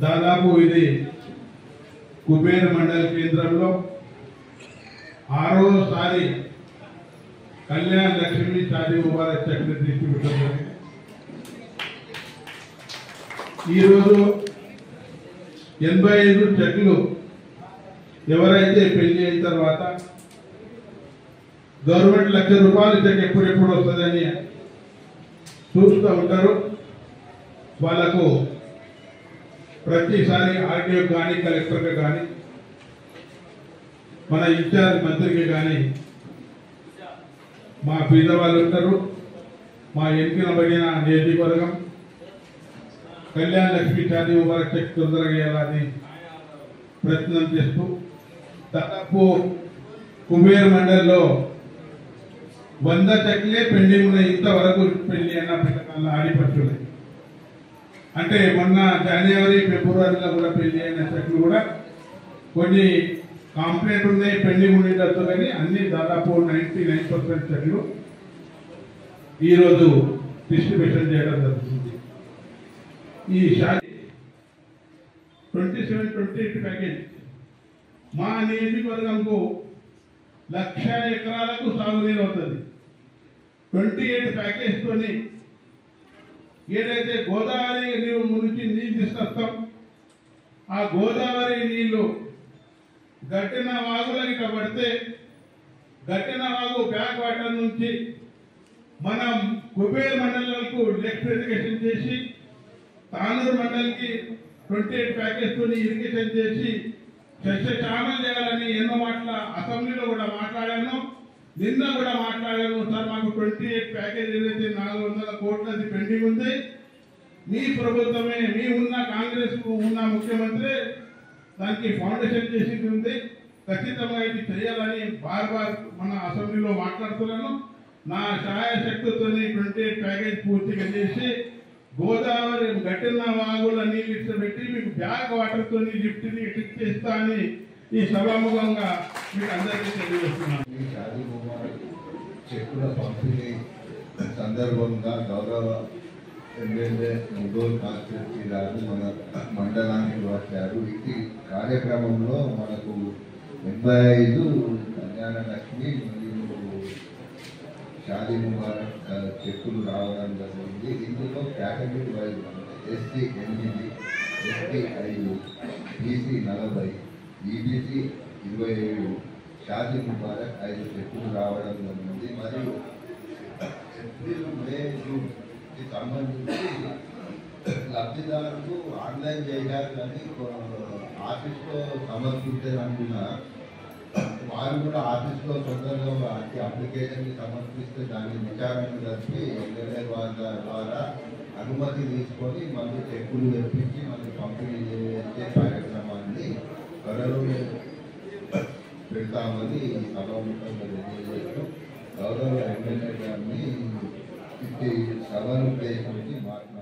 దాదాపు ఇది కుబేర్ మండల కేంద్రంలో 6వసారి కళ్యాణ్ లక్ష్మి షాదీ ముబారక్ చెక్లు డిస్ట్రిబ్యూషన్ జరిగింది. ఈరోజు 85 చెక్లు ఎవరైతే పెళ్లి అయిన తర్వాత గవర్నమెంట్ ₹1,00,000 చెక్ ఎప్పుడెప్పుడు వస్తుందని చూస్తూ ఉంటారు. వాళ్ళకు ప్రతిసారి ఆర్టీఓ కానీ కలెక్టర్కి కానీ మన ఇన్ఛార్జ్ మంత్రికి కానీ మా పేదవాళ్ళు ఉంటారు. మా ఎన్నికబడిన నియోజకవర్గం కళ్యాణ్ లక్ష్మి షాదీ ముబారక్ చెక్ తొందరగా వేయాలని ప్రయత్నం చేస్తూ దాదాపు కుబేర్ మండల్లో 100 చెక్లే పెండింగ్ ఉన్నాయి. ఇంతవరకు పెళ్లి అన్న పథకాల్లో ఆడిపట్టులే. అంటే మొన్న జనవరి ఫిబ్రవరిలో కూడా పెళ్లి అయిన చెక్లు కూడా కొన్ని కాంప్లైంట్ ఉన్నాయి, పెండింగ్ ఉండేటట్టు, కానీ అన్ని దాదాపు 99% చెక్లు ఈరోజు డిస్ట్రిబ్యూషన్ చేయడం జరుగుతుంది. ఈ షాదీ 27-28 ప్యాకేజ్ మా నియోజకవర్గంకు 1,00,000 ఎకరాలకు సాగునీరు అవుతుంది. 28 ప్యాకేజ్ తోని ఏదైతే గోదావరి నీరు నుంచి నీళ్ళు తీసుకొస్తాం, ఆ గోదావరి నీళ్లు గట్టిన వాగులకి పడితే గట్టిన వాగు బ్యాక్ వాటర్ నుంచి మనం కుబేర్ మండలాలకు లెఫ్ట్ ఇరిగేషన్ చేసి తానూరు మండలికి 28 ప్యాకేజ్ తోని ఇరిగేషన్ చేసి సస్యశ్యామం చేయాలని ఎన్నో మాటల అసెంబ్లీలో కూడా మాట్లాడాను. నిన్న కూడా మాట్లాడాను. సార్, మాకు 28 ప్యాకేజ్ ఏదైతే 400 కోట్లది పెండింగ్ ఉంది, మీ ప్రభుత్వమే, మీ ఉన్న కాంగ్రెస్ ఉన్న ముఖ్యమంత్రి దానికి ఫౌండేషన్ చేసి ఉంది, ఖచ్చితంగా ఇది చేయాలని బార్ మన అసెంబ్లీలో మాట్లాడుతున్నాను. నా సహాయ శక్తితో 28 ప్యాకేజ్ పూర్తిగా చేసి గోదావరి గట్టిన వాగుల నీళ్ళు ఇష్టపెట్టి మీకు బ్యాక్ వాటర్తో లిఫ్ట్ని టిక్ చేస్తా అని ఈ సభాముఖంగా మీకు అందరికీ తెలియజేస్తున్నాను. షాదీ ముబారక్ చెక్కుల పంపిణీ సందర్భంగా గౌరవ ఎమ్మెల్యే ముదోల్ కాన్స్టిట్యూన్సీ గారు మన మండలానికి వచ్చారు. ఇది కార్యక్రమంలో మనకు 85 కళ్యాణ లక్ష్మి మరియు షాదీ ముబారక్ చెక్కులు రావడం జరిగింది. ఇందులో category wise SC 8, ST 5, BC 40, EBC 27 Shaadi Mubarak 5 చెక్కులు రావడం జరిగింది. మరియు ఏప్రిల్, మే, జూన్ సంబంధించి లబ్ధిదారులు ఆన్లైన్ చేయాలి కానీ ఆఫీస్లో సమర్పించాలనుకున్న వారు కూడా ఆఫీస్లో తొందరగా అప్లికేషన్ని సమర్పిస్తే దాన్ని విచారణ జరిపి ఎమ్మెల్యే ద్వారా అనుమతి తీసుకొని మళ్ళీ చెక్కులు తెప్పించి మళ్ళీ పంపిణీ చేసే కార్యక్రమాన్ని త్వరలో పెడతామని సభాముఖంగా తెలియజేస్తూ గౌరవ ఎమ్మెల్యే గారిని సభను ఉద్దేశించి మాట్లాడారు.